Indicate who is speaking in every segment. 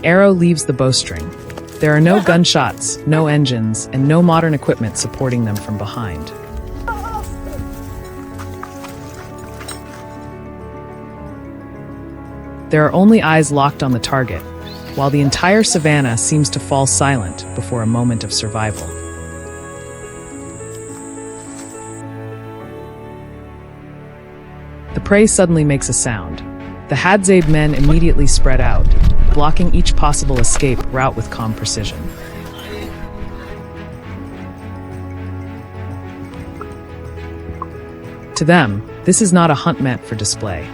Speaker 1: arrow leaves the bowstring. There are no gunshots, no engines, and no modern equipment supporting them from behind. There are only eyes locked on the target, while the entire savannah seems to fall silent before a moment of survival. The prey suddenly makes a sound. The Hadzabe men immediately spread out, blocking each possible escape route with calm precision. To them, this is not a hunt meant for display.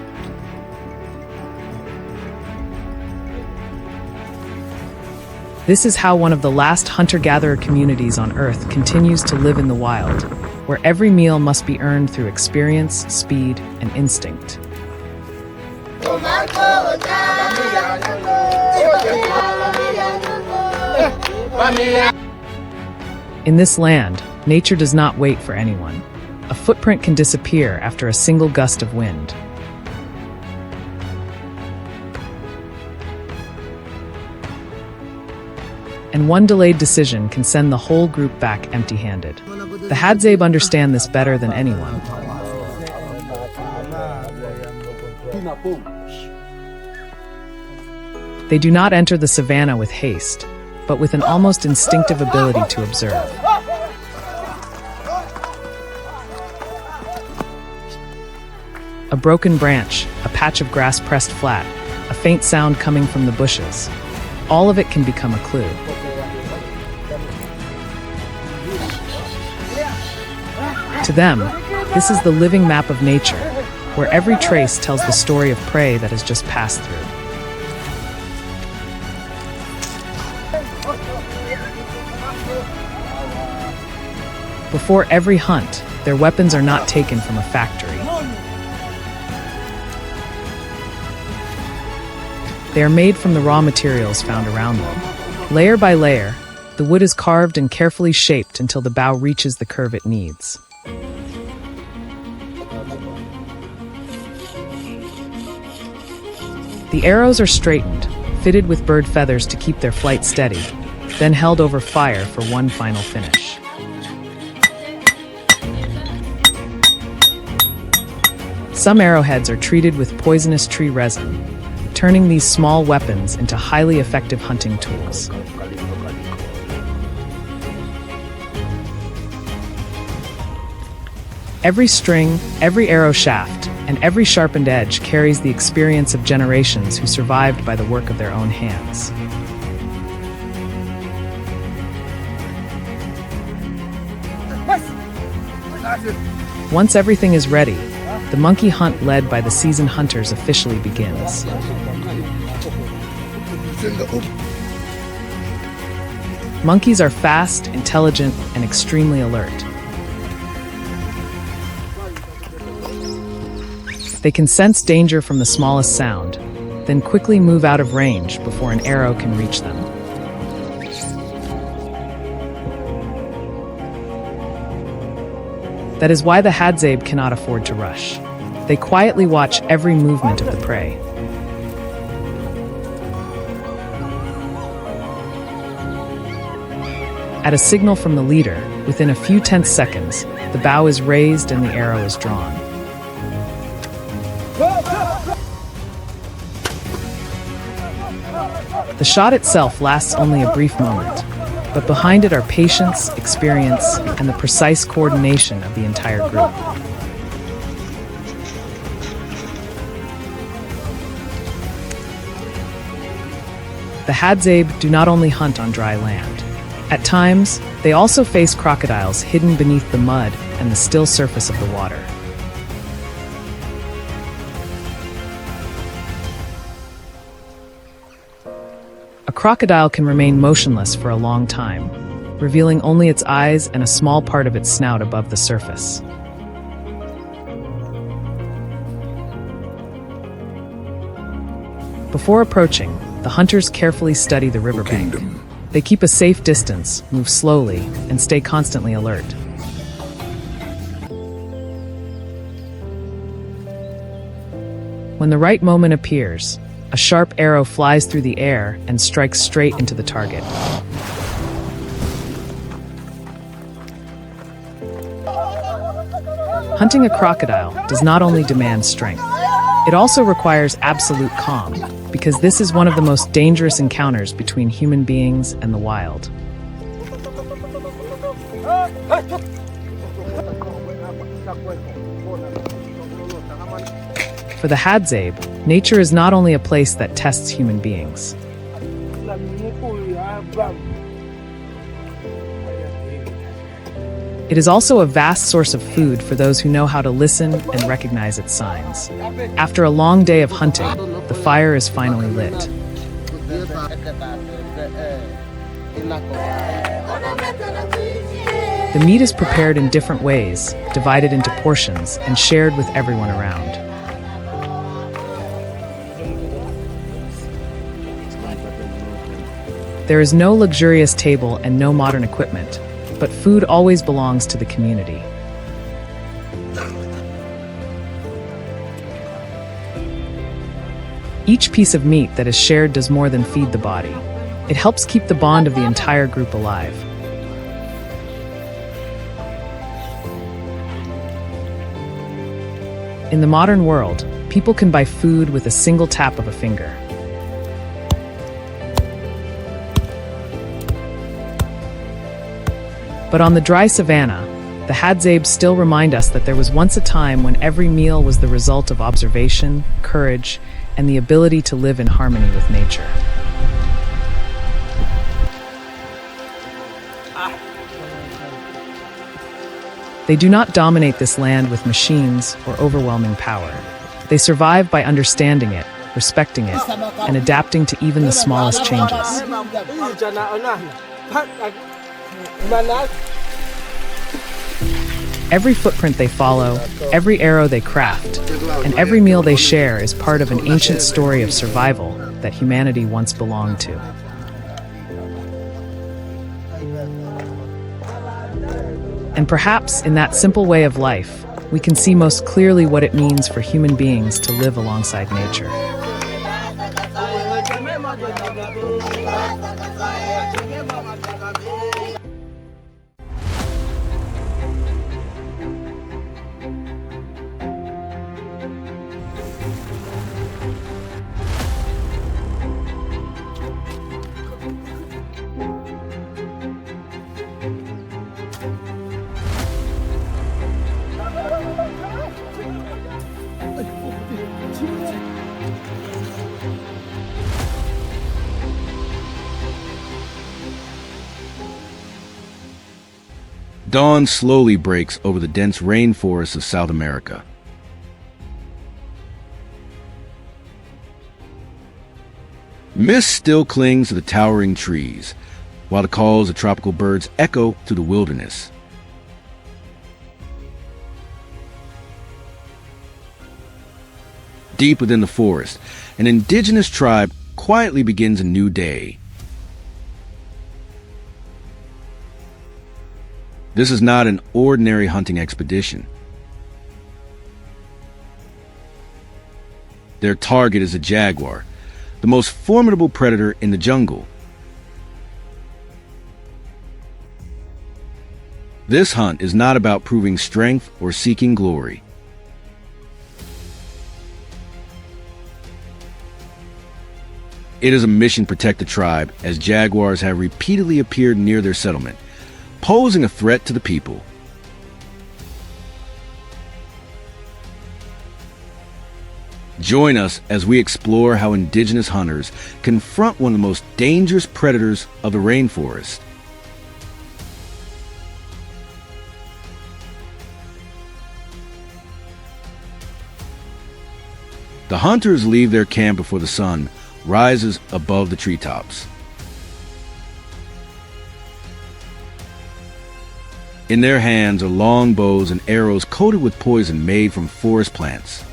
Speaker 1: This is how one of the last hunter-gatherer communities on Earth continues to live in the wild, where every meal must be earned through experience, speed, and instinct. In this land, nature does not wait for anyone. A footprint can disappear after a single gust of wind. And one delayed decision can send the whole group back empty-handed. The Hadzabe understand this better than anyone. They do not enter the savannah with haste, but with an almost instinctive ability to observe. A broken branch, a patch of grass pressed flat, a faint sound coming from the bushes. All of it can become a clue. To them, this is the living map of nature, where every trace tells the story of prey that has just passed through. Before every hunt, their weapons are not taken from a factory. They are made from the raw materials found around them. Layer by layer, the wood is carved and carefully shaped until the bow reaches the curve it needs. The arrows are straightened, fitted with bird feathers to keep their flight steady, then held over fire for one final finish. Some arrowheads are treated with poisonous tree resin, turning these small weapons into highly effective hunting tools. Every string, every arrow shaft, and every sharpened edge carries the experience of generations who survived by the work of their own hands. Once everything is ready, the monkey hunt led by the seasoned hunters officially begins. Monkeys are fast, intelligent, and extremely alert. They can sense danger from the smallest sound, then quickly move out of range before an arrow can reach them. That is why the Hadzabe cannot afford to rush. They quietly watch every movement of the prey. At a signal from the leader, within a few tense seconds, the bow is raised and the arrow is drawn. The shot itself lasts only a brief moment, but behind it are patience, experience, and the precise coordination of the entire group. The Hadzabe do not only hunt on dry land. At times, they also face crocodiles hidden beneath the mud and the still surface of the water. A crocodile can remain motionless for a long time, revealing only its eyes and a small part of its snout above the surface. Before approaching, the hunters carefully study the riverbank. They keep a safe distance, move slowly, and stay constantly alert. When the right moment appears, A sharp arrow flies through the air and strikes straight into the target. Hunting a crocodile does not only demand strength, it also requires absolute calm, because this is one of the most dangerous encounters between human beings and the wild. For the Hadzabe, nature is not only a place that tests human beings. It is also a vast source of food for those who know how to listen and recognize its signs. After a long day of hunting, the fire is finally lit. The meat is prepared in different ways, divided into portions, and shared with everyone around. There is no luxurious table and no modern equipment, but food always belongs to the community. Each piece of meat that is shared does more than feed the body. It helps keep the bond of the entire group alive. In the modern world, people can buy food with a single tap of a finger. But on the dry savanna, the Hadzabe still remind us that there was once a time when every meal was the result of observation, courage, and the ability to live in harmony with nature. They do not dominate this land with machines or overwhelming power. They survive by understanding it, respecting it, and adapting to even the smallest changes. Every footprint they follow, every arrow they craft, and every meal they share is part of an ancient story of survival that humanity once belonged to. And perhaps in that simple way of life, we can see most clearly what it means for human beings to live alongside nature.
Speaker 2: Dawn slowly breaks over the dense rainforests of South America. Mist still clings to the towering trees, while the calls of tropical birds echo through the wilderness. Deep within the forest, an indigenous tribe quietly begins a new day. This is not an ordinary hunting expedition. Their target is a jaguar, the most formidable predator in the jungle. This hunt is not about proving strength or seeking glory. It is a mission to protect the tribe, as jaguars have repeatedly appeared near their settlement, posing a threat to the people. Join us as we explore how indigenous hunters confront one of the most dangerous predators of the rainforest. The hunters leave their camp before the sun rises above the treetops. In their hands are long bows and arrows coated with poison made from forest plants.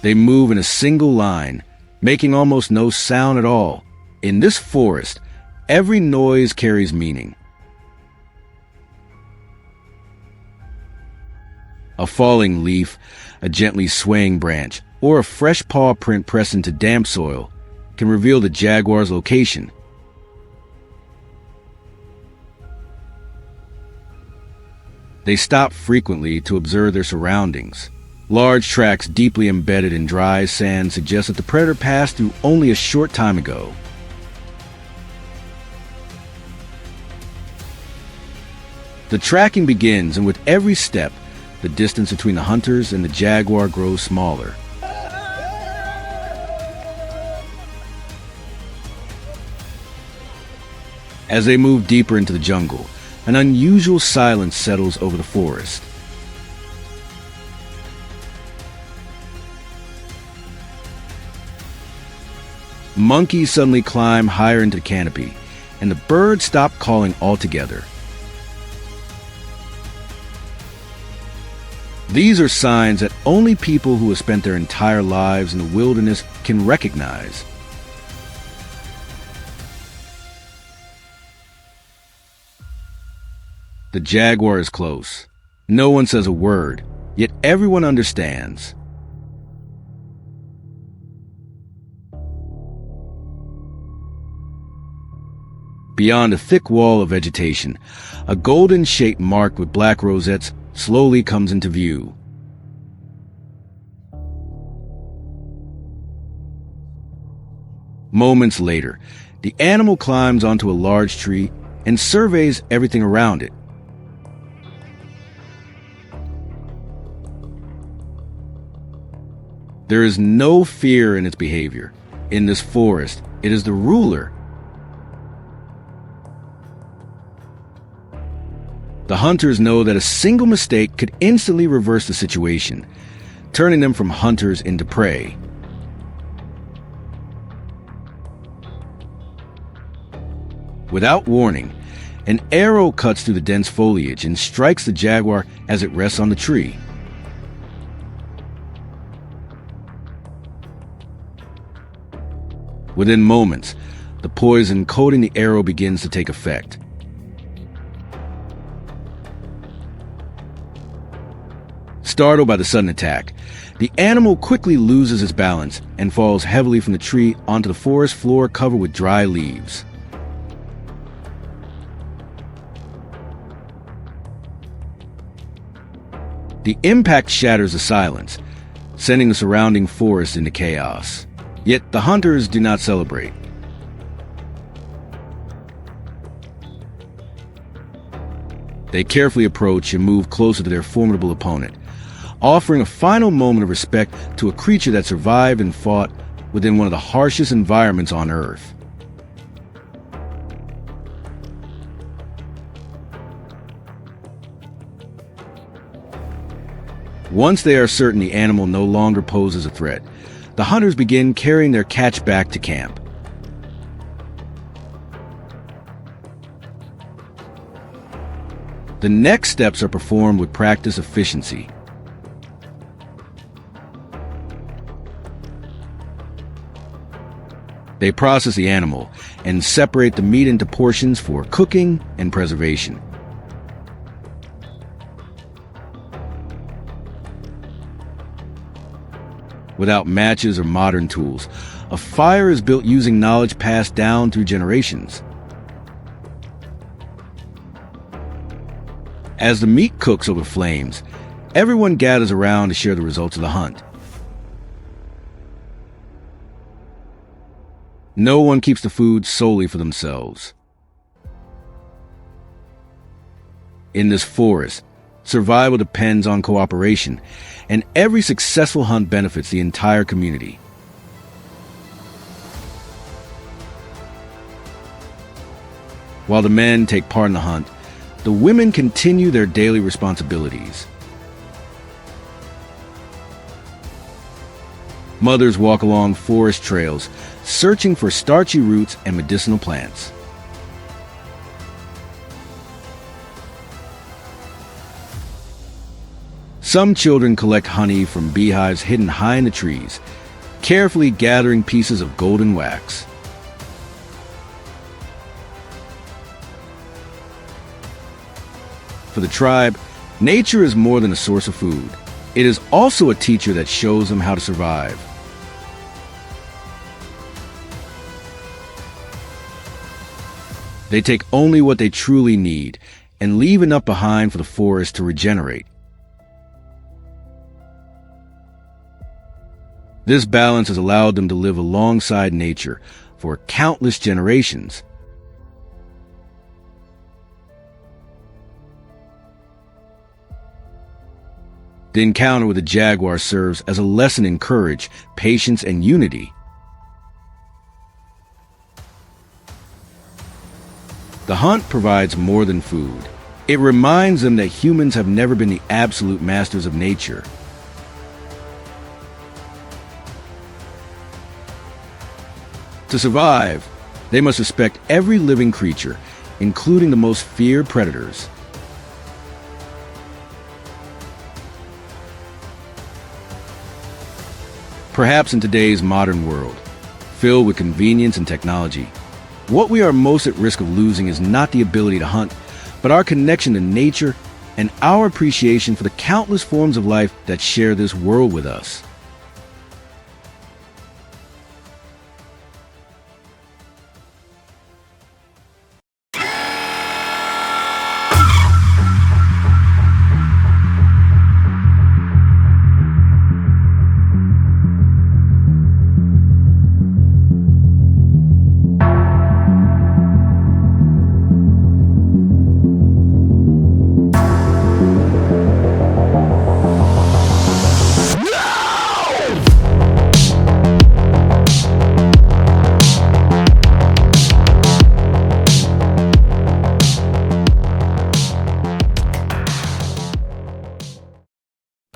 Speaker 2: They move in a single line, making almost no sound at all. In this forest, every noise carries meaning. A falling leaf, a gently swaying branch, or a fresh paw print pressed into damp soil can reveal the jaguar's location. They stop frequently to observe their surroundings. Large tracks deeply embedded in dry sand suggest that the predator passed through only a short time ago. The tracking begins, and with every step, the distance between the hunters and the jaguar grows smaller. As they move deeper into the jungle, an unusual silence settles over the forest. Monkeys suddenly climb higher into the canopy, and the birds stop calling altogether. These are signs that only people who have spent their entire lives in the wilderness can recognize. The jaguar is close. No one says a word, yet everyone understands. Beyond a thick wall of vegetation, a golden shape marked with black rosettes slowly comes into view. Moments later, the animal climbs onto a large tree and surveys everything around it. There is no fear in its behavior. In this forest, it is the ruler. The hunters know that a single mistake could instantly reverse the situation, turning them from hunters into prey. Without warning, an arrow cuts through the dense foliage and strikes the jaguar as it rests on the tree. Within moments, the poison coating the arrow begins to take effect. Startled by the sudden attack, the animal quickly loses its balance and falls heavily from the tree onto the forest floor covered with dry leaves. The impact shatters the silence, sending the surrounding forest into chaos. Yet the hunters do not celebrate. They carefully approach and move closer to their formidable opponent, offering a final moment of respect to a creature that survived and fought within one of the harshest environments on Earth. Once they are certain the animal no longer poses a threat, the hunters begin carrying their catch back to camp. The next steps are performed with practiced efficiency. They process the animal and separate the meat into portions for cooking and preservation. Without matches or modern tools, a fire is built using knowledge passed down through generations. As the meat cooks over flames, everyone gathers around to share the results of the hunt. No one keeps the food solely for themselves. In this forest, survival depends on cooperation, and every successful hunt benefits the entire community. While the men take part in the hunt, the women continue their daily responsibilities. Mothers walk along forest trails, searching for starchy roots and medicinal plants. Some children collect honey from beehives hidden high in the trees, carefully gathering pieces of golden wax. For the tribe, Nature is more than a source of food. It is also a teacher that shows them how to survive. They take only what they truly need and leave enough behind for the forest to regenerate. This balance has allowed them to live alongside nature for countless generations. The encounter with a jaguar serves as a lesson in courage, patience, and unity. The hunt provides more than food. It reminds them that humans have never been the absolute masters of nature. To survive, they must respect every living creature, including the most feared predators. Perhaps in today's modern world, filled with convenience and technology, what we are most at risk of losing is not the ability to hunt, but our connection to nature and our appreciation for the countless forms of life that share this world with us.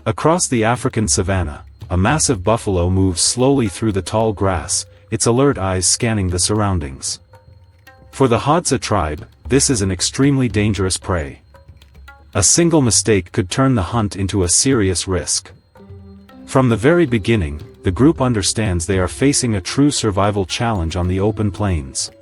Speaker 3: Across the African savanna, a massive buffalo moves slowly through the tall grass, its alert eyes scanning the surroundings. For the Hadzabe tribe, this is an extremely dangerous prey. A single mistake could turn the hunt into a serious risk. From the very beginning, the group understands they are facing a true survival challenge on the open plains.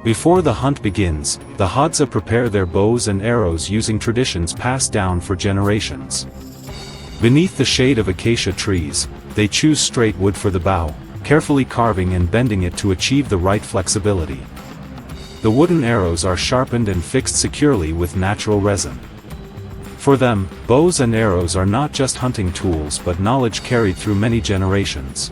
Speaker 3: Before the hunt begins, the Hadzabe prepare their bows and arrows using traditions passed down for generations. Beneath the shade of acacia trees, they choose straight wood for the bow, carefully carving and bending it to achieve the right flexibility. The wooden arrows are sharpened and fixed securely with natural resin. For them, bows and arrows are not just hunting tools but knowledge carried through many generations.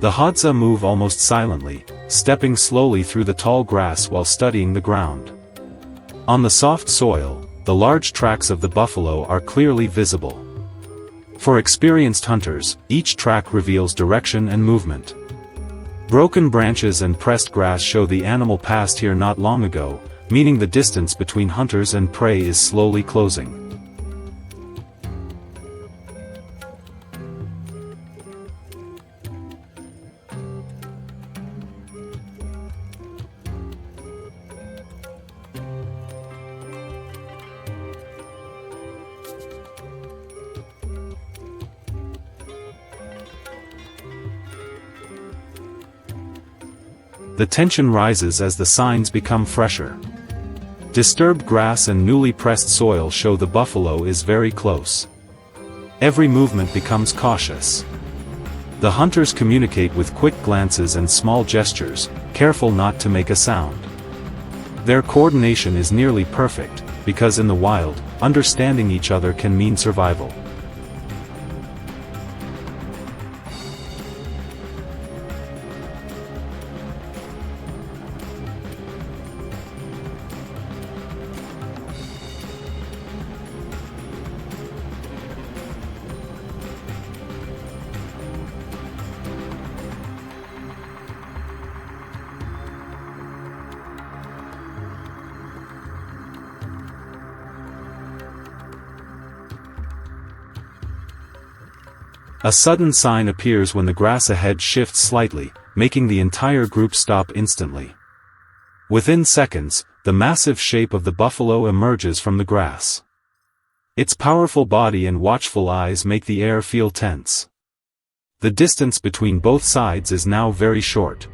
Speaker 3: The Hadzabe move almost silently, stepping slowly through the tall grass while studying the ground. On the soft soil, the large tracks of the buffalo are clearly visible. For experienced hunters, each track reveals direction and movement. Broken branches and pressed grass show the animal passed here not long ago, meaning the distance between hunters and prey is slowly closing. The tension rises as the signs become fresher. Disturbed grass and newly pressed soil show the buffalo is very close. Every movement becomes cautious. The hunters communicate with quick glances and small gestures, careful not to make a sound. Their coordination is nearly perfect, because in the wild, understanding each other can mean survival. A sudden sign appears when the grass ahead shifts slightly, making the entire group stop instantly. Within seconds, the massive shape of the buffalo emerges from the grass. Its powerful body and watchful eyes make the air feel tense. The distance between both sides is now very short.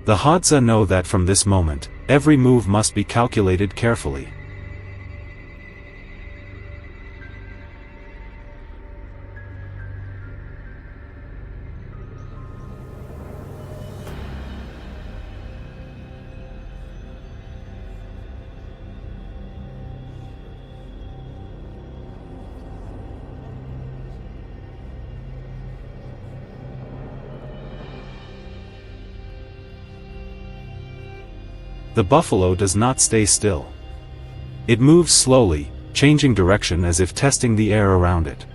Speaker 3: The Hadza know that from this moment, every move must be calculated carefully. The buffalo does not stay still. It moves slowly, changing direction as if testing the air around it.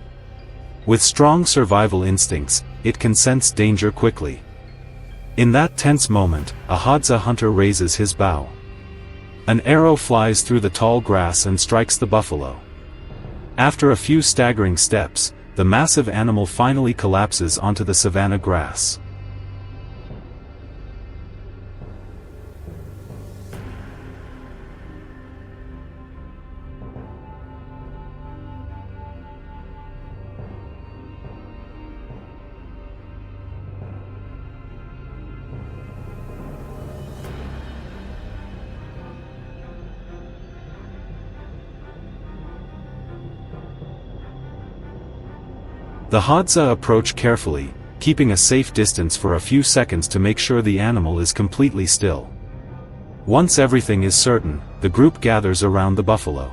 Speaker 3: With strong survival instincts, it can sense danger quickly. In that tense moment, a Hadza hunter raises his bow. An arrow flies through the tall grass and strikes the buffalo. After a few staggering steps, the massive animal finally collapses onto the savanna grass. The Hadza approach carefully, keeping a safe distance for a few seconds to make sure the animal is completely still. Once everything is certain, the group gathers around the buffalo.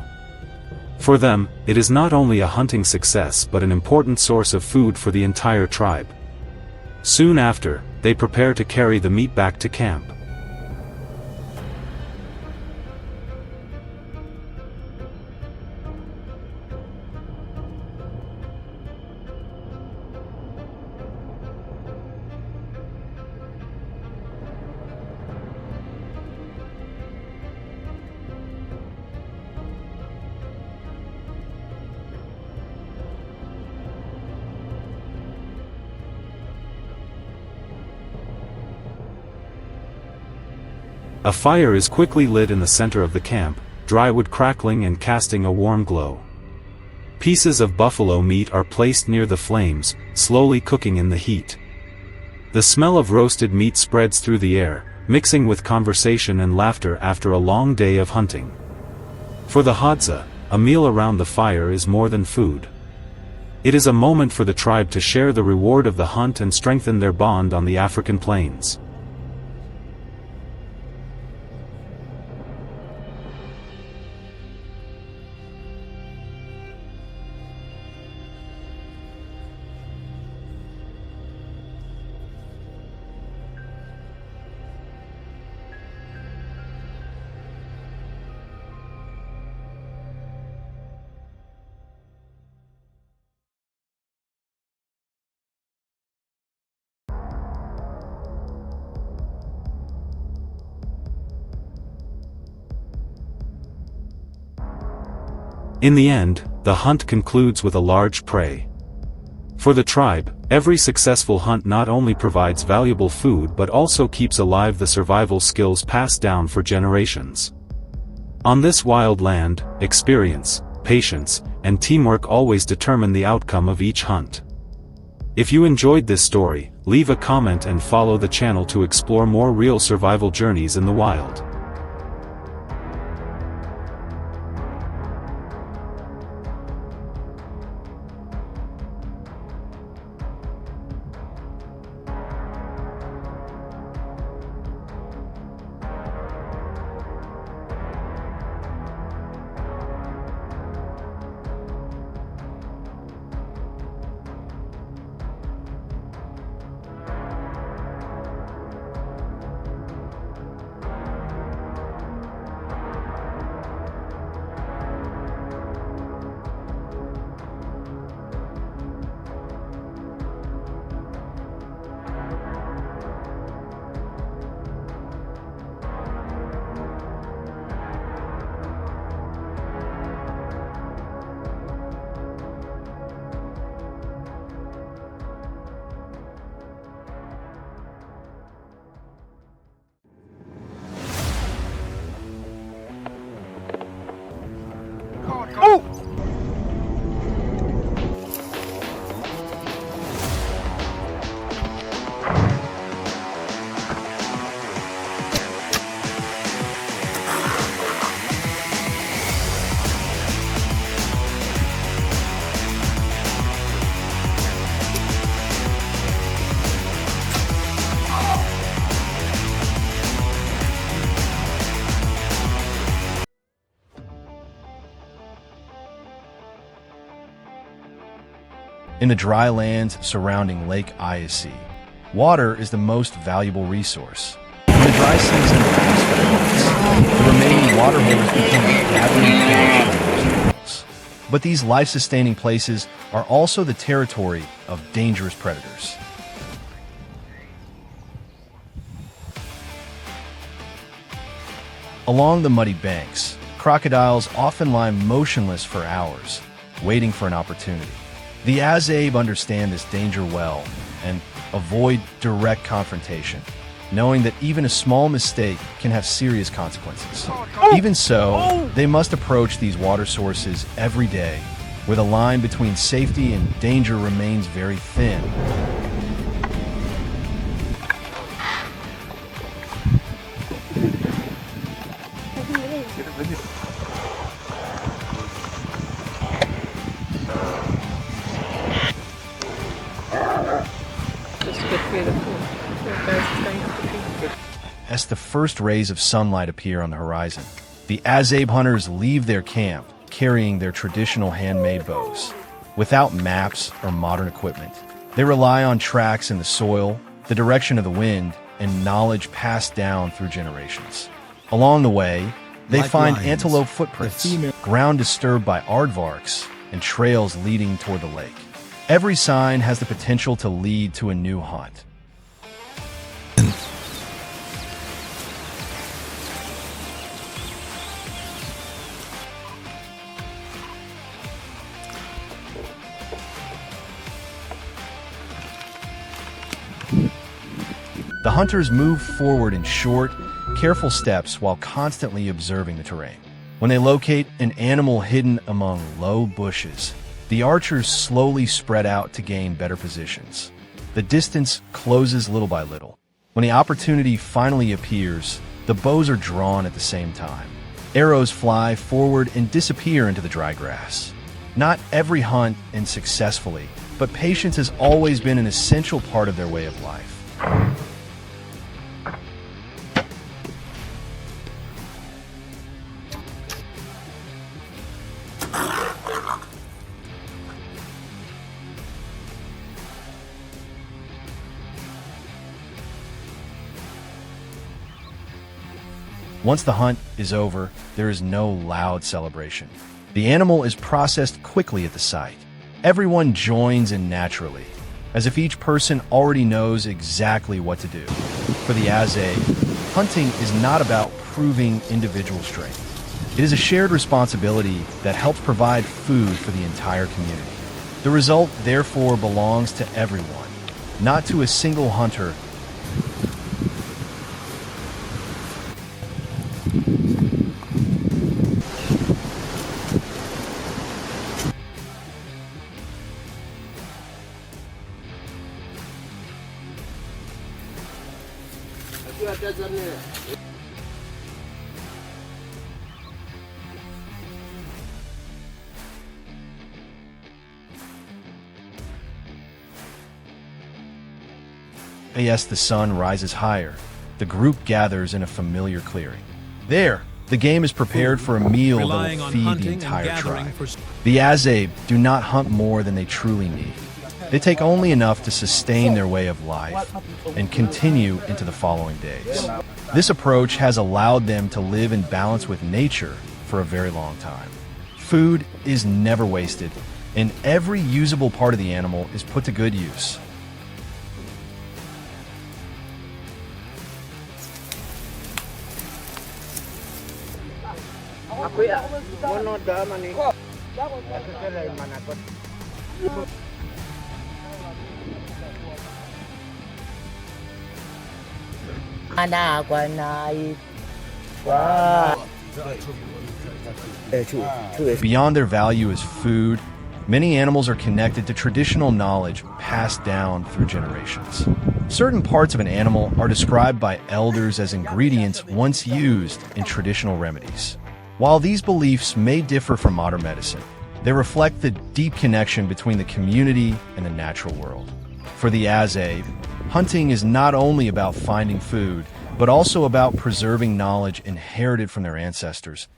Speaker 3: For them, it is not only a hunting success but an important source of food for the entire tribe. Soon after, they prepare to carry the meat back to camp. A fire is quickly lit in the center of the camp, dry wood crackling and casting a warm glow. Pieces of buffalo meat are placed near the flames, slowly cooking in the heat. The smell of roasted meat spreads through the air, mixing with conversation and laughter after a long day of hunting. For the Hadza, a meal around the fire is more than food. It is a moment for the tribe to share the reward of the hunt and strengthen their bond on the African plains. In the end, the hunt concludes with a large prey. For the tribe, every successful hunt not only provides valuable food but also keeps alive the survival skills passed down for generations. On this wild land, experience, patience, and teamwork always determine the outcome of each hunt. If you enjoyed this story, leave a comment and follow the channel to explore more real survival journeys in the wild.
Speaker 4: In the dry lands surrounding Lake Iasi, water is the most valuable resource. When the dry season lasts for months, the remaining water holes become a gathering point for most animals. But these life-sustaining places are also the territory of dangerous predators. Along the muddy banks, crocodiles often lie motionless for hours, waiting for an opportunity. The Hadzabe understand this danger well and avoid direct confrontation, knowing that even a small mistake can have serious consequences. Even so, they must approach these water sources every day, where the line between safety and danger remains very thin. As the first rays of sunlight appear on the horizon, the Hadzabe hunters leave their camp carrying their traditional handmade bows. Without maps or modern equipment, they rely on tracks in the soil, the direction of the wind, and knowledge passed down through generations. Along the way, they find antelope footprints, ground disturbed by aardvarks, and trails leading toward the lake. Every sign has the potential to lead to a new hunt. The hunters move forward in short, careful steps while constantly observing the terrain. When they locate an animal hidden among low bushes, the archers slowly spread out to gain better positions. The distance closes little by little. When the opportunity finally appears, the bows are drawn at the same time. Arrows fly forward and disappear into the dry grass. Not every hunt ends successfully, but patience has always been an essential part of their way of life. Once the hunt is over, there is no loud celebration. The animal is processed quickly at the site. Everyone joins in naturally, as if each person already knows exactly what to do. For the Hadzabe, hunting is not about proving individual strength. It is a shared responsibility that helps provide food for the entire community. The result, therefore, belongs to everyone, not to a single hunter. As the sun rises higher, the group gathers in a familiar clearing. There, the game is prepared for a meal that will feed the entire tribe. The Hadzabe do not hunt more than they truly need. They take only enough to sustain their way of life and continue into the following days. This approach has allowed them to live in balance with nature for a very long time. Food is never wasted, and every usable part of the animal is put to good use. Beyond their value as food, many animals are connected to traditional knowledge passed down through generations. Certain parts of an animal are described by elders as ingredients once used in traditional remedies. While these beliefs may differ from modern medicine, they reflect the deep connection between the community and the natural world. For the Hadzabe, hunting is not only about finding food, but also about preserving knowledge inherited from their ancestors.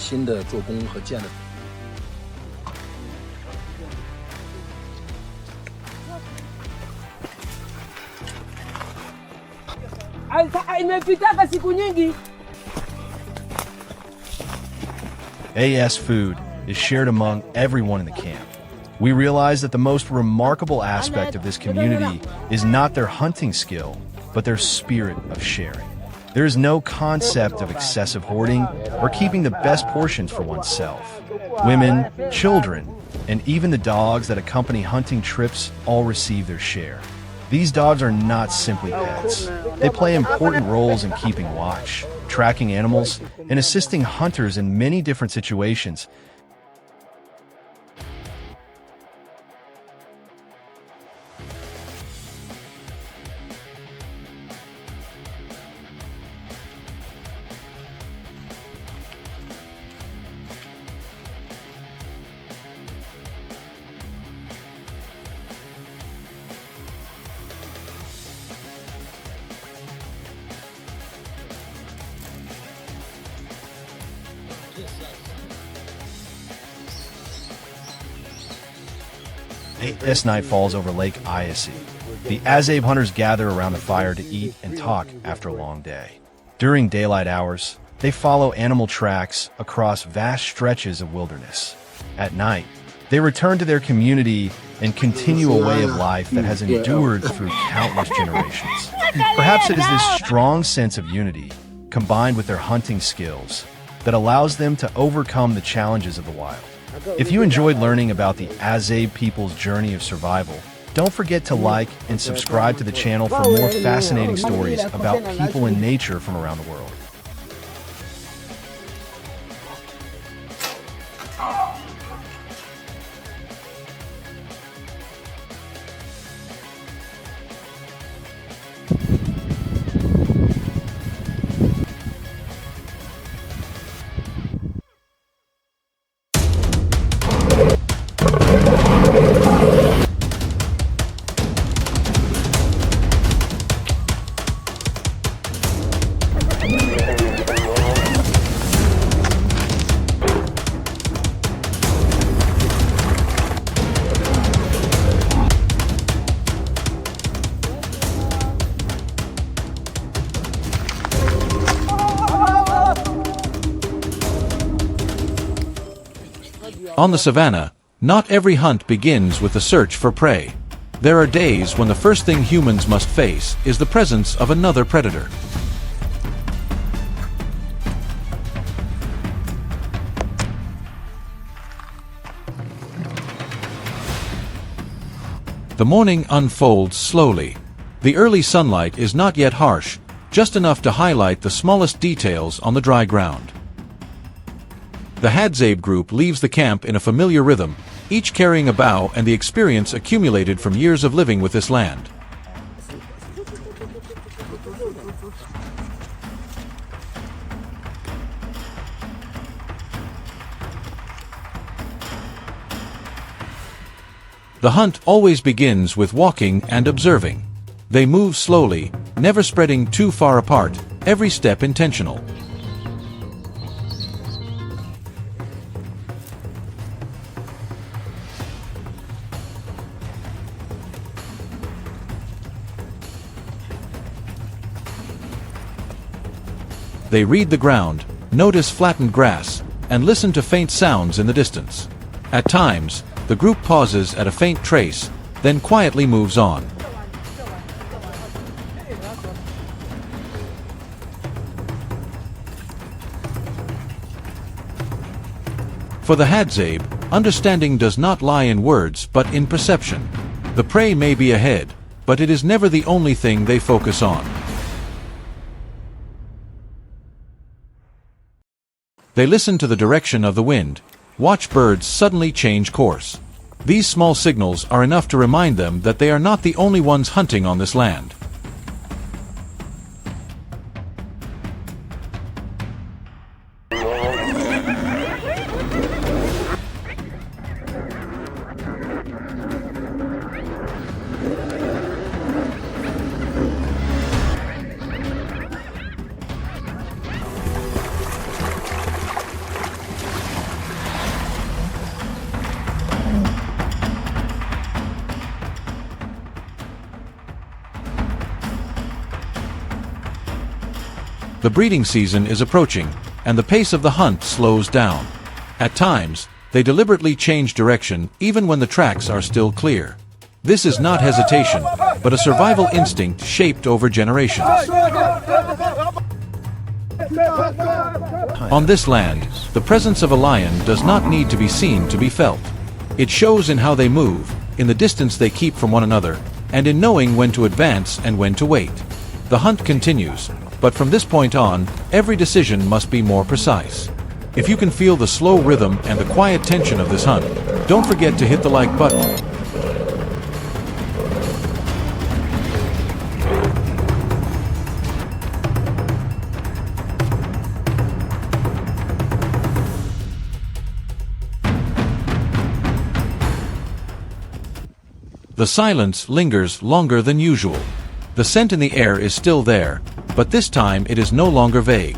Speaker 5: 新的做工和建的。
Speaker 6: Imepitaka siku nyingi.
Speaker 4: AS food is shared among everyone in the camp. We realize that the most remarkable aspect of this community is not their hunting skill, but their spirit of sharing. There is no concept of excessive hoarding or keeping the best portions for oneself. Women, children, and even the dogs that accompany hunting trips all receive their share. These dogs are not simply pets. They play important roles in keeping watch, tracking animals, and assisting hunters in many different situations. This night falls over Lake Iasi. The Hadzabe hunters gather around the fire to eat and talk after a long day. During daylight hours, they follow animal tracks across vast stretches of wilderness. At night, they return to their community and continue a way of life that has endured through countless generations. Perhaps it is this strong sense of unity, combined with their hunting skills, that allows them to overcome the challenges of the wild. If you enjoyed learning about the Hadzabe people's journey of survival, don't forget to like and subscribe to the channel for more fascinating stories about people and nature from around the world.
Speaker 7: On the savannah, not every hunt begins with the search for prey. There are days when the first thing humans must face is the presence of another predator. The morning unfolds slowly. The early sunlight is not yet harsh, just enough to highlight the smallest details on the dry ground. The Hadzabe group leaves the camp in a familiar rhythm, each carrying a bow and the experience accumulated from years of living with this land. The hunt always begins with walking and observing. They move slowly, never spreading too far apart, every step intentional. They read the ground, notice flattened grass, and listen to faint sounds in the distance. At times, the group pauses at a faint trace, then quietly moves on. For the Hadzabe, understanding does not lie in words but in perception. The prey may be ahead, but it is never the only thing they focus on. They listen to the direction of the wind, watch birds suddenly change course. These small signals are enough to remind them that they are not the only ones hunting on this land. The breeding season is approaching, and the pace of the hunt slows down. At times, they deliberately change direction even when the tracks are still clear. This is not hesitation, but a survival instinct shaped over generations. On this land, the presence of a lion does not need to be seen to be felt. It shows in how they move, in the distance they keep from one another, and in knowing when to advance and when to wait. The hunt continues, but from this point on, every decision must be more precise. If you can feel the slow rhythm and the quiet tension of this hunt, don't forget to hit the like button. The silence lingers longer than usual. The scent in the air is still there, but this time it is no longer vague.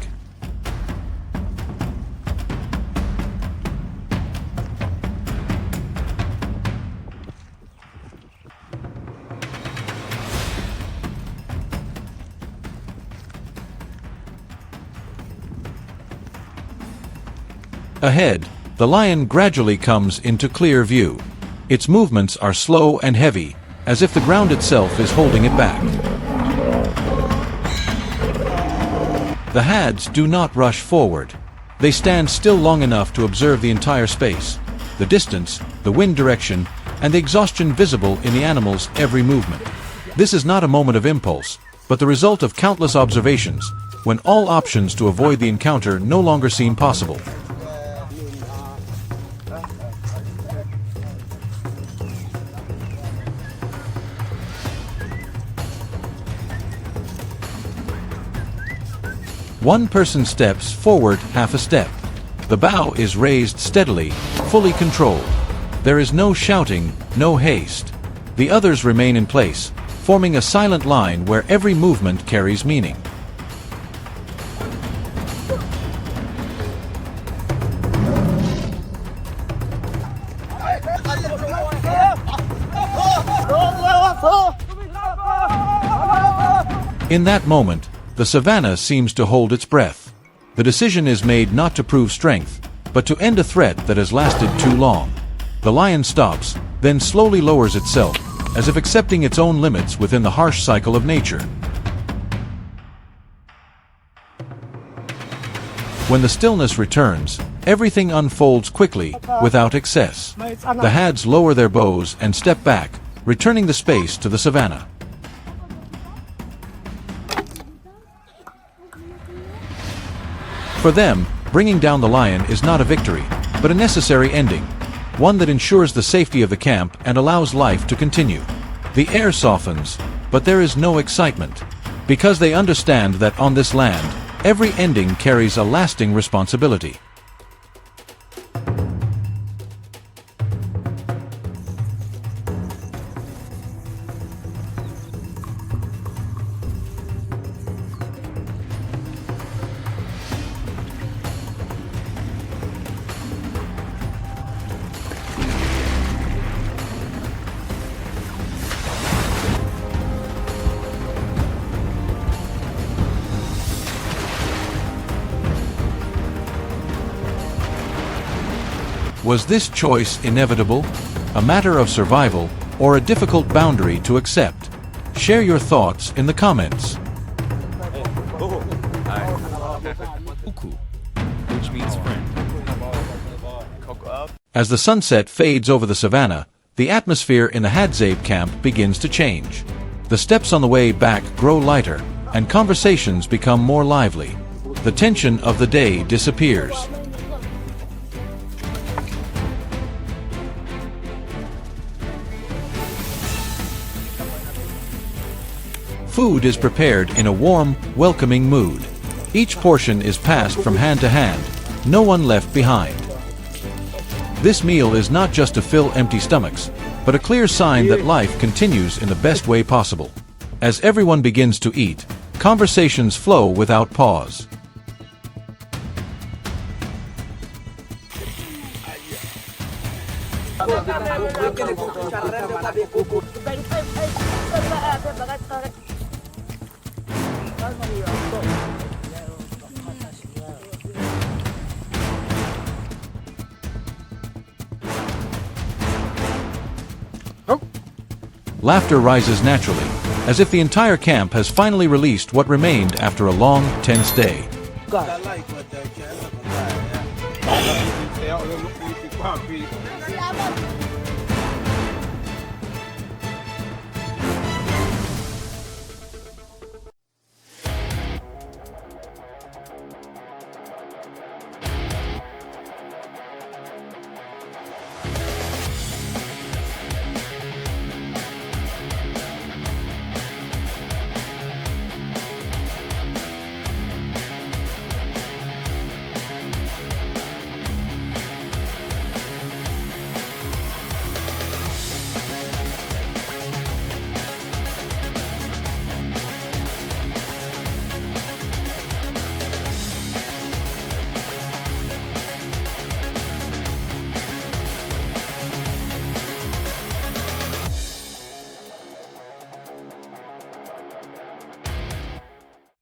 Speaker 7: Ahead, the lion gradually comes into clear view. Its movements are slow and heavy, as if the ground itself is holding it back. The Hads do not rush forward. They stand still long enough to observe the entire space, the distance, the wind direction, and the exhaustion visible in the animal's every movement. This is not a moment of impulse, but the result of countless observations, when all options to avoid the encounter no longer seem possible. One person steps forward half a step. The bow is raised steadily, fully controlled. There is no shouting, no haste. The others remain in place, forming a silent line where every movement carries meaning. In that moment, the savannah seems to hold its breath. The decision is made not to prove strength, but to end a threat that has lasted too long. The lion stops, then slowly lowers itself, as if accepting its own limits within the harsh cycle of nature. When the stillness returns, everything unfolds quickly, without excess. The Hads lower their bows and step back, returning the space to the savannah. For them, bringing down the lion is not a victory, but a necessary ending, one that ensures the safety of the camp and allows life to continue. The air softens, but there is no excitement, because they understand that on this land, every ending carries a lasting responsibility. Was this choice inevitable, a matter of survival, or a difficult boundary to accept? Share your thoughts in the comments.
Speaker 5: Which means friend.
Speaker 7: As the sunset fades over the savannah, the atmosphere in the Hadzabe camp begins to change. The steps on the way back grow lighter, and conversations become more lively. The tension of the day disappears. Food is prepared in a warm, welcoming mood. Each portion is passed from hand to hand, no one left behind. This meal is not just to fill empty stomachs, but a clear sign that life continues in the best way possible. As everyone begins to eat, conversations flow without pause. Laughter rises naturally, as if the entire camp has finally released what remained after a long, tense day.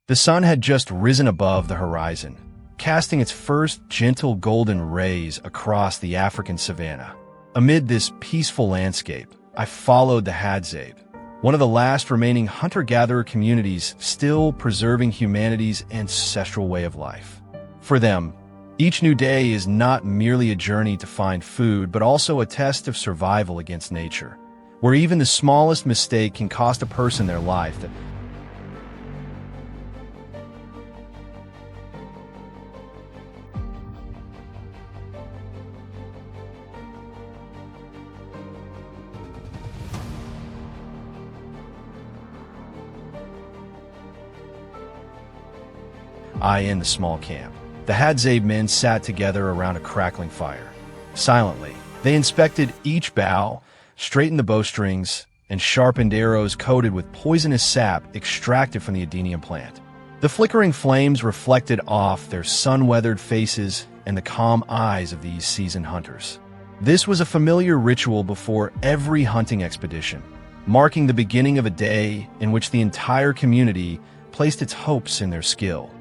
Speaker 4: The sun had just risen above the horizon, casting its first gentle golden rays across the African savanna. Amid this peaceful landscape, I followed the Hadzabe, one of the last remaining hunter-gatherer communities still preserving humanity's ancestral way of life. For them, each new day is not merely a journey to find food, but also a test of survival against nature, where even the smallest mistake can cost a person their life. In the small camp, the Hadzabe men sat together around a crackling fire. Silently, they inspected each bow, straightened the bowstrings, and sharpened arrows coated with poisonous sap extracted from the adenium plant. The flickering flames reflected off their sun-weathered faces and the calm eyes of these seasoned hunters. This was a familiar ritual before every hunting expedition, marking the beginning of a day in which the entire community placed its hopes in their skill.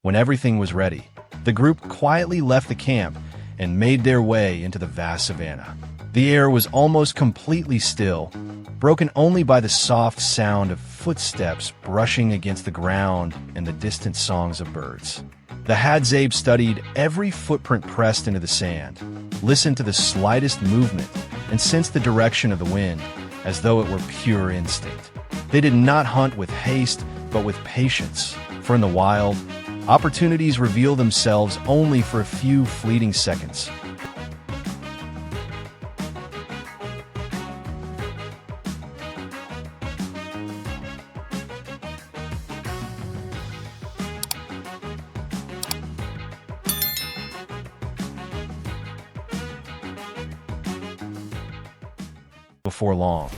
Speaker 4: When everything was ready, the group quietly left the camp and made their way into the vast savanna. The air was almost completely still, broken only by the soft sound of footsteps brushing against the ground and the distant songs of birds. The Hadzabe studied every footprint pressed into the sand, listened to the slightest movement, and sensed the direction of the wind as though it were pure instinct. They did not hunt with haste, but with patience, for in the wild, opportunities reveal themselves only for a few fleeting seconds. Before long,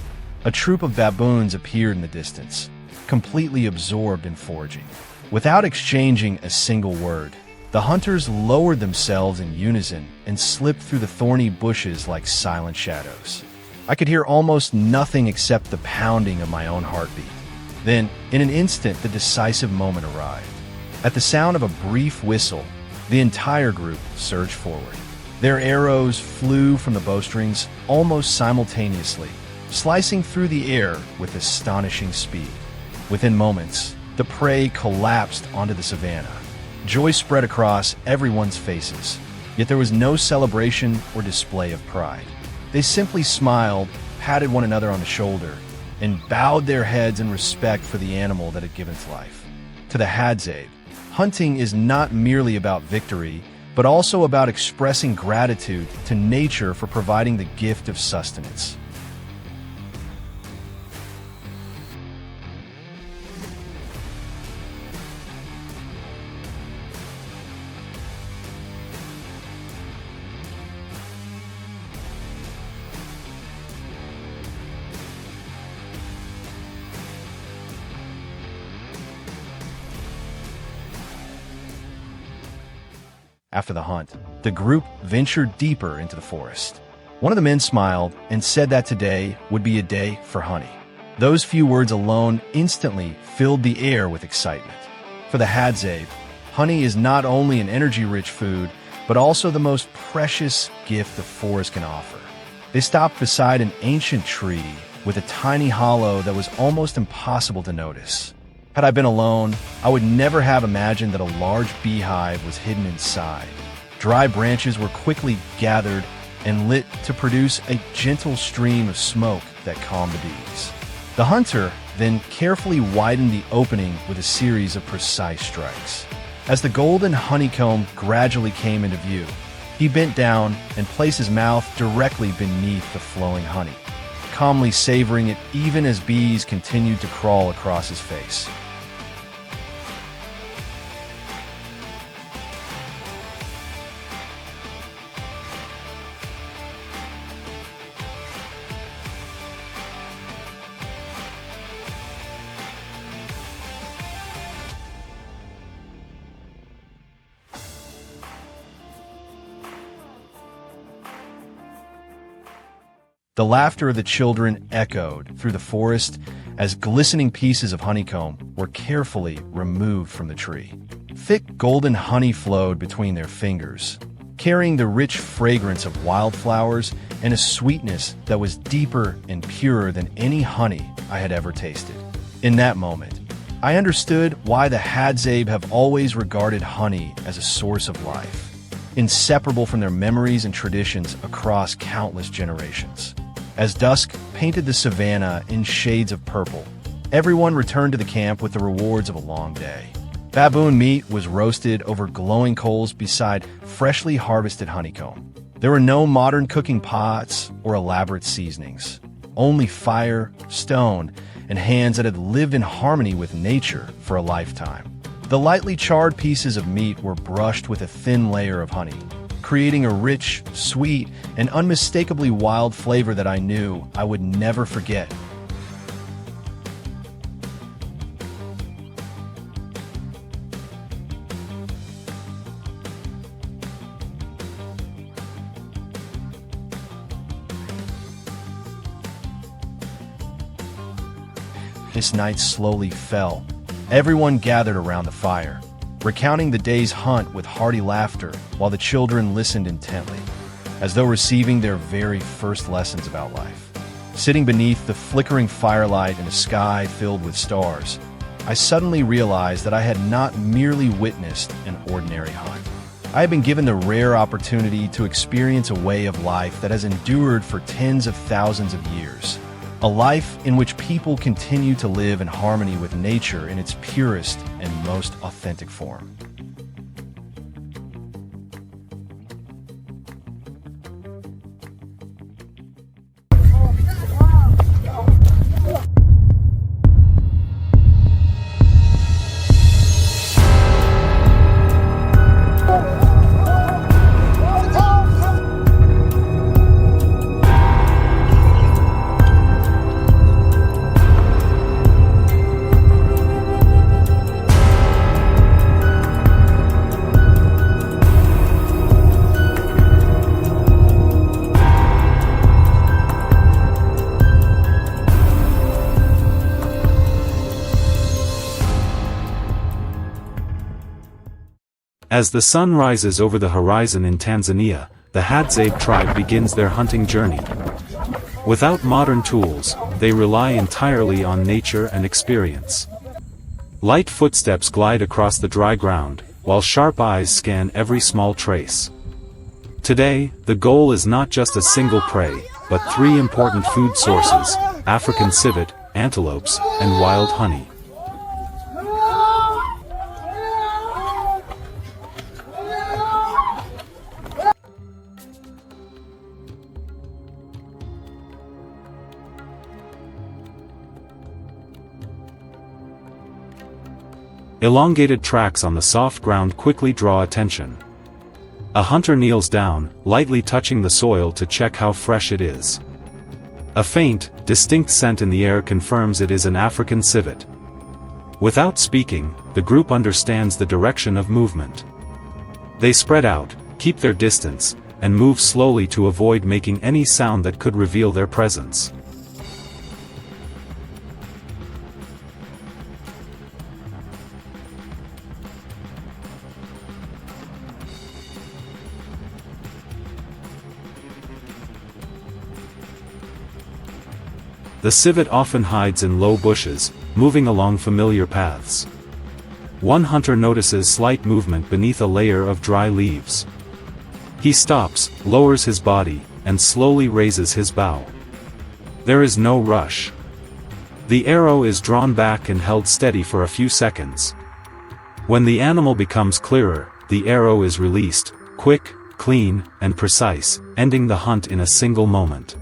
Speaker 4: a troop of baboons appeared in the distance, completely absorbed in foraging. Without exchanging a single word, the hunters lowered themselves in unison and slipped through the thorny bushes like silent shadows. I could hear almost nothing except the pounding of my own heartbeat. Then, in an instant, the decisive moment arrived. At the sound of a brief whistle, the entire group surged forward. Their arrows flew from the bowstrings almost simultaneously, slicing through the air with astonishing speed. Within moments, the prey collapsed onto the savanna. Joy spread across everyone's faces, yet there was no celebration or display of pride. They simply smiled, patted one another on the shoulder, and bowed their heads in respect for the animal that had given its life. To the Hadzabe, hunting is not merely about victory, but also about expressing gratitude to nature for providing the gift of sustenance. After the hunt, the group ventured deeper into the forest. One of the men smiled and said that today would be a day for honey. Those few words alone instantly filled the air with excitement. For the Hadzabe, honey is not only an energy-rich food, but also the most precious gift the forest can offer. They stopped beside an ancient tree with a tiny hollow that was almost impossible to notice. Had I been alone, I would never have imagined that a large beehive was hidden inside. Dry branches were quickly gathered and lit to produce a gentle stream of smoke that calmed the bees. The hunter then carefully widened the opening with a series of precise strikes. As the golden honeycomb gradually came into view, he bent down and placed his mouth directly beneath the flowing honey, calmly savoring it even as bees continued to crawl across his face. The laughter of the children echoed through the forest as glistening pieces of honeycomb were carefully removed from the tree. Thick golden honey flowed between their fingers, carrying the rich fragrance of wildflowers and a sweetness that was deeper and purer than any honey I had ever tasted. In that moment, I understood why the Hadzabe have always regarded honey as a source of life, inseparable from their memories and traditions across countless generations. As dusk painted the savanna in shades of purple, everyone returned to the camp with the rewards of a long day. Baboon meat was roasted over glowing coals beside freshly harvested honeycomb. There were no modern cooking pots or elaborate seasonings, only fire, stone, and hands that had lived in harmony with nature for a lifetime. The lightly charred pieces of meat were brushed with a thin layer of honey, creating a rich, sweet, and unmistakably wild flavor that I knew I would never forget. This night slowly fell. Everyone gathered around the fire, recounting the day's hunt with hearty laughter while the children listened intently, as though receiving their very first lessons about life. Sitting beneath the flickering firelight in a sky filled with stars, I suddenly realized that I had not merely witnessed an ordinary hunt. I had been given the rare opportunity to experience a way of life that has endured for tens of thousands of years. A life in which people continue to live in harmony with nature in its purest and most authentic form.
Speaker 3: As the sun rises over the horizon in Tanzania, the Hadzabe tribe begins their hunting journey. Without modern tools, they rely entirely on nature and experience. Light footsteps glide across the dry ground, while sharp eyes scan every small trace. Today, the goal is not just a single prey, but 3 important food sources: African civet, antelopes, and wild honey. Elongated tracks on the soft ground quickly draw attention. A hunter kneels down, lightly touching the soil to check how fresh it is. A faint, distinct scent in the air confirms it is an African civet. Without speaking, the group understands the direction of movement. They spread out, keep their distance, and move slowly to avoid making any sound that could reveal their presence. The civet often hides in low bushes, moving along familiar paths. One hunter notices slight movement beneath a layer of dry leaves. He stops, lowers his body, and slowly raises his bow. There is no rush. The arrow is drawn back and held steady for a few seconds. When the animal becomes clearer, the arrow is released, quick, clean, and precise, ending the hunt in a single moment.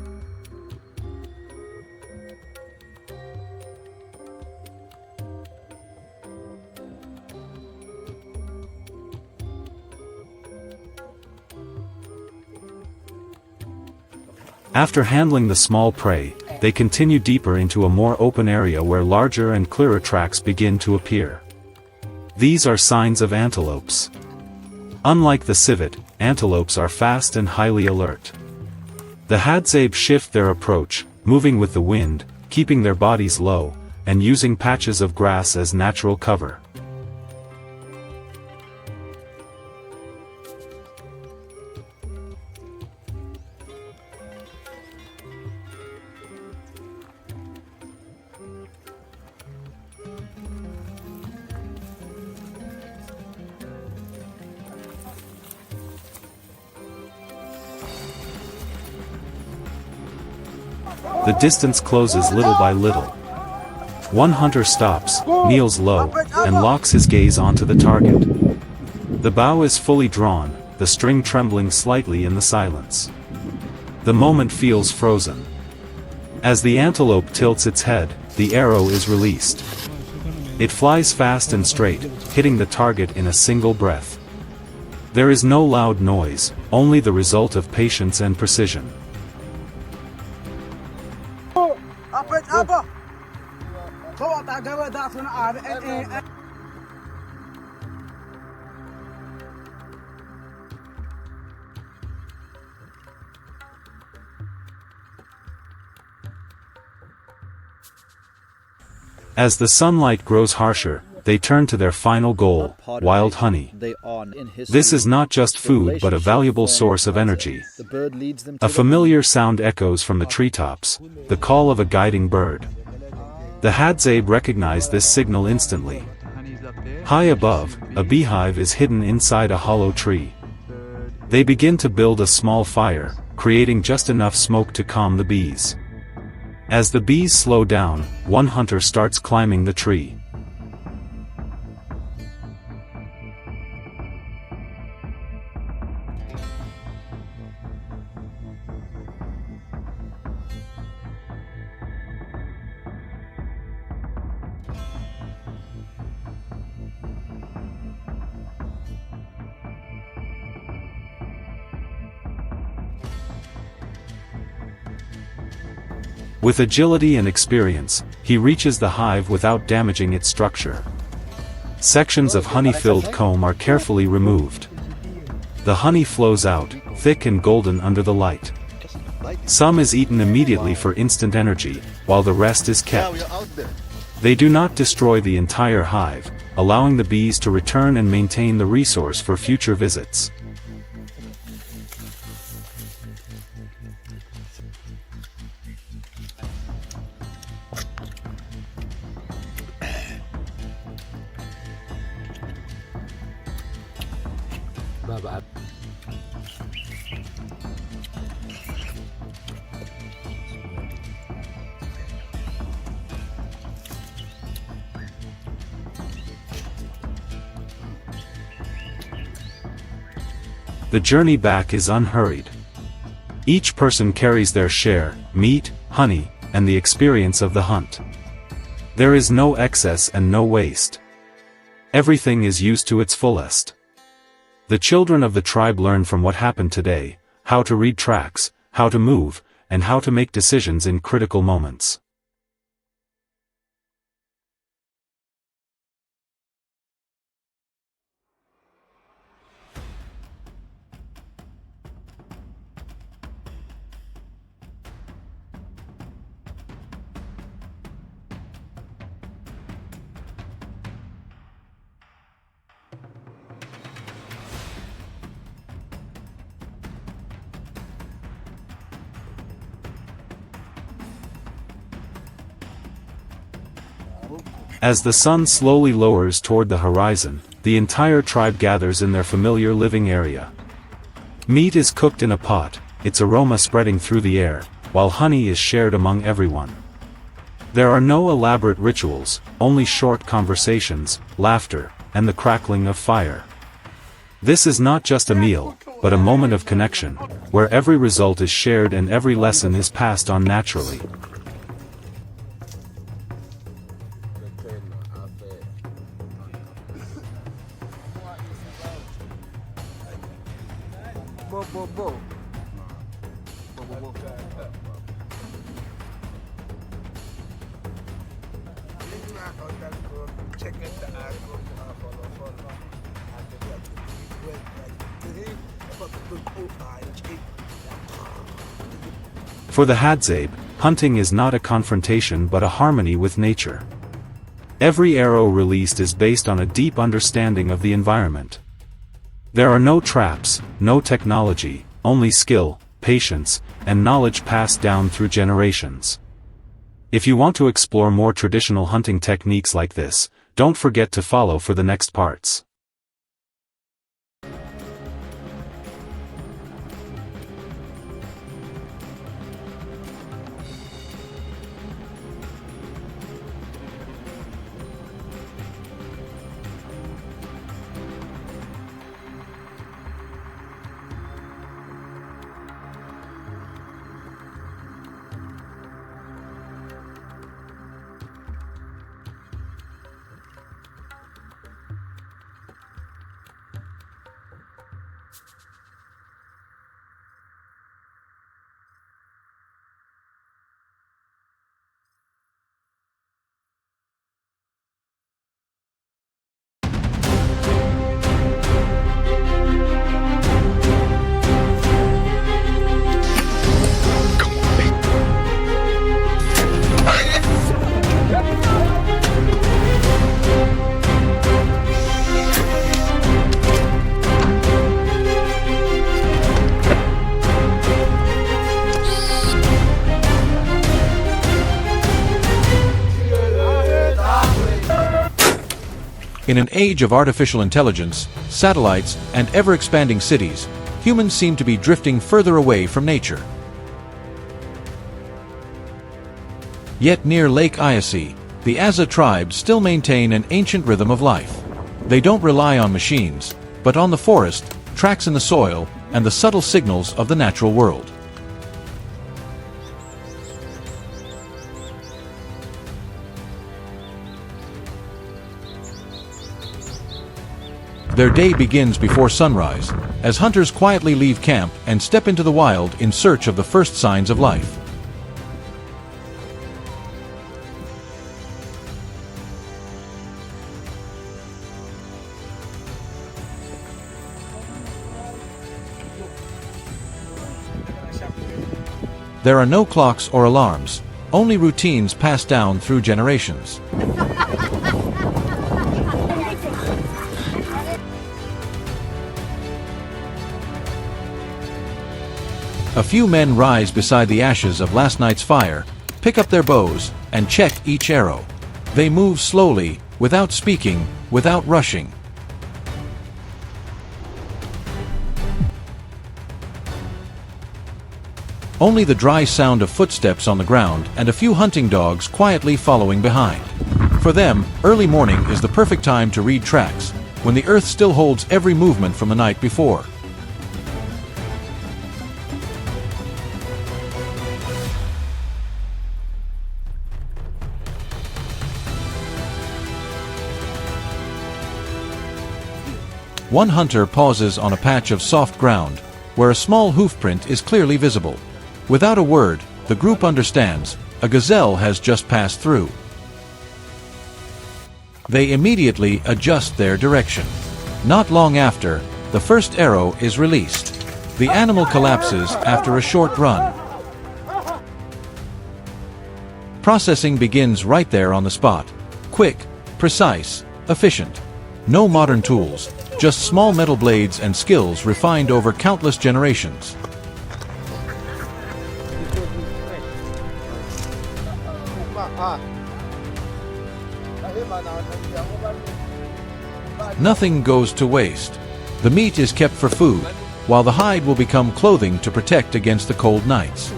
Speaker 3: After handling the small prey, they continue deeper into a more open area where larger and clearer tracks begin to appear. These are signs of antelopes. Unlike the civet, antelopes are fast and highly alert. The Hadzabe shift their approach, moving with the wind, keeping their bodies low, and using patches of grass as natural cover. The distance closes little by little. One hunter stops, kneels low, and locks his gaze onto the target. The bow is fully drawn, the string trembling slightly in the silence. The moment feels frozen. As the antelope tilts its head, the arrow is released. It flies fast and straight, hitting the target in a single breath. There is no loud noise, only the result of patience and precision. As the sunlight grows harsher, they turn to their final goal, wild honey. This is not just food but a valuable source of energy. A familiar sound echoes from the treetops, the call of a guiding bird. The Hadzabe recognize this signal instantly. High above, a beehive is hidden inside a hollow tree. They begin to build a small fire, creating just enough smoke to calm the bees. As the bees slow down, one hunter starts climbing the tree. With agility and experience, he reaches the hive without damaging its structure. Sections of honey-filled comb are carefully removed. The honey flows out, thick and golden under the light. Some is eaten immediately for instant energy, while the rest is kept. They do not destroy the entire hive, allowing the bees to return and maintain the resource for future visits. The journey back is unhurried. Each person carries their share, meat, honey, and the experience of the hunt. There is no excess and no waste. Everything is used to its fullest. The children of the tribe learn from what happened today, how to read tracks, how to move, and how to make decisions in critical moments. As the sun slowly lowers toward the horizon, the entire tribe gathers in their familiar living area. Meat is cooked in a pot, its aroma spreading through the air, while honey is shared among everyone. There are no elaborate rituals, only short conversations, laughter, and the crackling of fire. This is not just a meal, but a moment of connection, where every result is shared and every lesson is passed on naturally. For the Hadzabe, hunting is not a confrontation but a harmony with nature. Every arrow released is based on a deep understanding of the environment. There are no traps, no technology, only skill, patience, and knowledge passed down through generations. If you want to explore more traditional hunting techniques like this, don't forget to follow for the next parts.
Speaker 7: In an age of artificial intelligence, satellites, and ever-expanding cities, humans seem to be drifting further away from nature. Yet near Lake Iasi, the Aza tribe still maintain an ancient rhythm of life. They don't rely on machines, but on the forest, tracks in the soil, and the subtle signals of the natural world. Their day begins before sunrise, as hunters quietly leave camp and step into the wild in search of the first signs of life. There are no clocks or alarms, only routines passed down through generations. A few men rise beside the ashes of last night's fire, pick up their bows, and check each arrow. They move slowly, without speaking, without rushing. Only the dry sound of footsteps on the ground and a few hunting dogs quietly following behind. For them, early morning is the perfect time to read tracks, when the earth still holds every movement from the night before. One hunter pauses on a patch of soft ground, where a small hoofprint is clearly visible. Without a word, the group understands, a gazelle has just passed through. They immediately adjust their direction. Not long after, the first arrow is released. The animal collapses after a short run. Processing begins right there on the spot. Quick, precise, efficient. No modern tools, just small metal blades and skills refined over countless generations. Nothing goes to waste. The meat is kept for food, while the hide will become clothing to protect against the cold nights.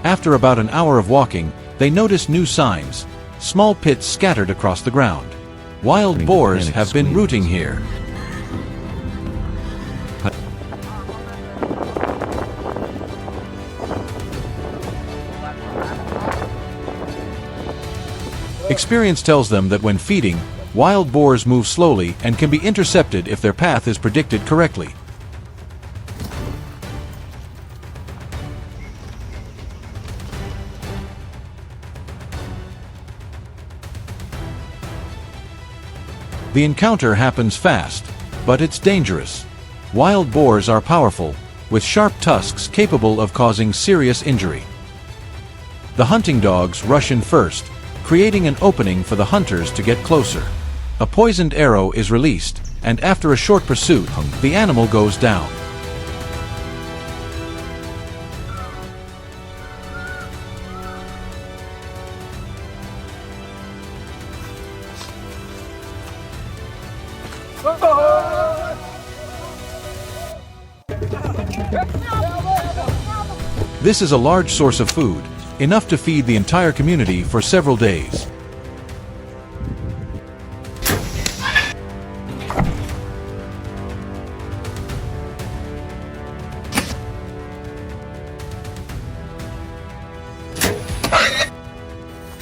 Speaker 7: After about an hour of walking, they notice new signs, small pits scattered across the ground. Wild boars have been rooting here. Experience tells them that when feeding, wild boars move slowly and can be intercepted if their path is predicted correctly. The encounter happens fast, but it's dangerous. Wild boars are powerful, with sharp tusks capable of causing serious injury. The hunting dogs rush in first, creating an opening for the hunters to get closer. A poisoned arrow is released, and after a short pursuit, the animal goes down. This is a large source of food, enough to feed the entire community for several days.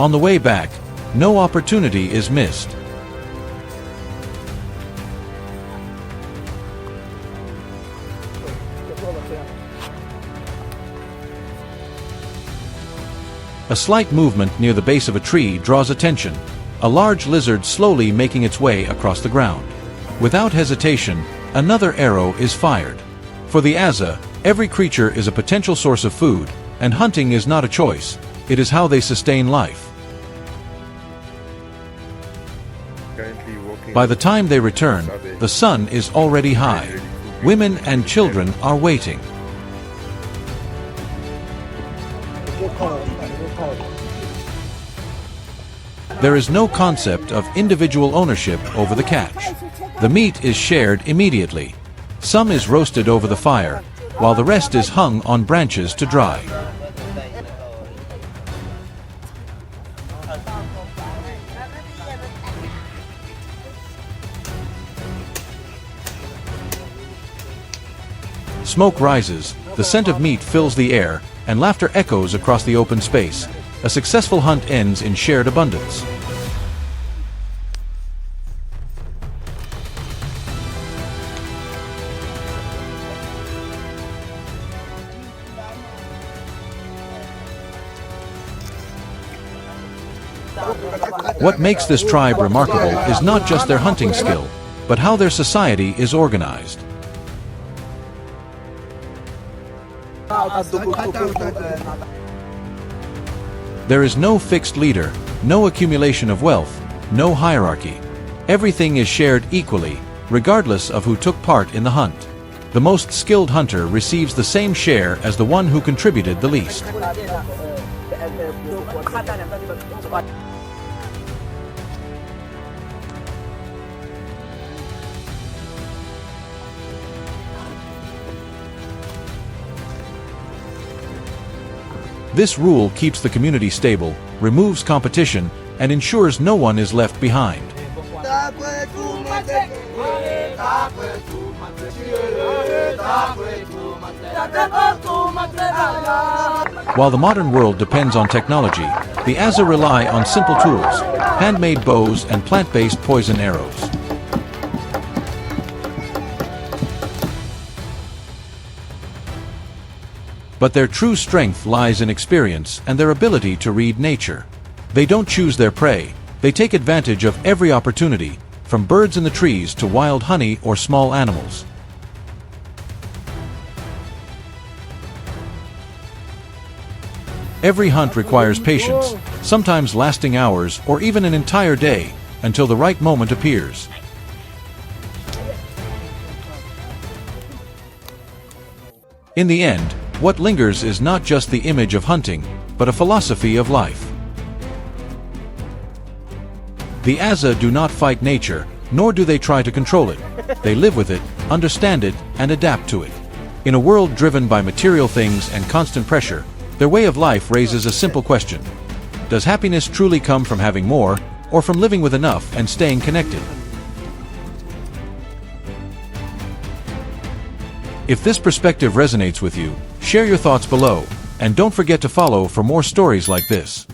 Speaker 7: On the way back, no opportunity is missed. A slight movement near the base of a tree draws attention, a large lizard slowly making its way across the ground. Without hesitation, another arrow is fired. For the Aza, every creature is a potential source of food, and hunting is not a choice, it is how they sustain life. By the time they return, the sun is already high. Women and children are waiting. There is no concept of individual ownership over the catch. The meat is shared immediately. Some is roasted over the fire, while the rest is hung on branches to dry. Smoke rises, the scent of meat fills the air, and laughter echoes across the open space. A successful hunt ends in shared abundance. What makes this tribe remarkable is not just their hunting skill, but how their society is organized. There is no fixed leader, no accumulation of wealth, no hierarchy. Everything is shared equally, regardless of who took part in the hunt. The most skilled hunter receives the same share as the one who contributed the least. This rule keeps the community stable, removes competition, and ensures no one is left behind. While the modern world depends on technology, the Aza rely on simple tools, handmade bows and plant-based poison arrows. But their true strength lies in experience and their ability to read nature. They don't choose their prey, they take advantage of every opportunity, from birds in the trees to wild honey or small animals. Every hunt requires patience, sometimes lasting hours or even an entire day, until the right moment appears. In the end, what lingers is not just the image of hunting, but a philosophy of life. The Aza do not fight nature, nor do they try to control it. They live with it, understand it, and adapt to it. In a world driven by material things and constant pressure, their way of life raises a simple question. Does happiness truly come from having more, or from living with enough and staying connected? If this perspective resonates with you, share your thoughts below, and don't forget to follow for more stories like this.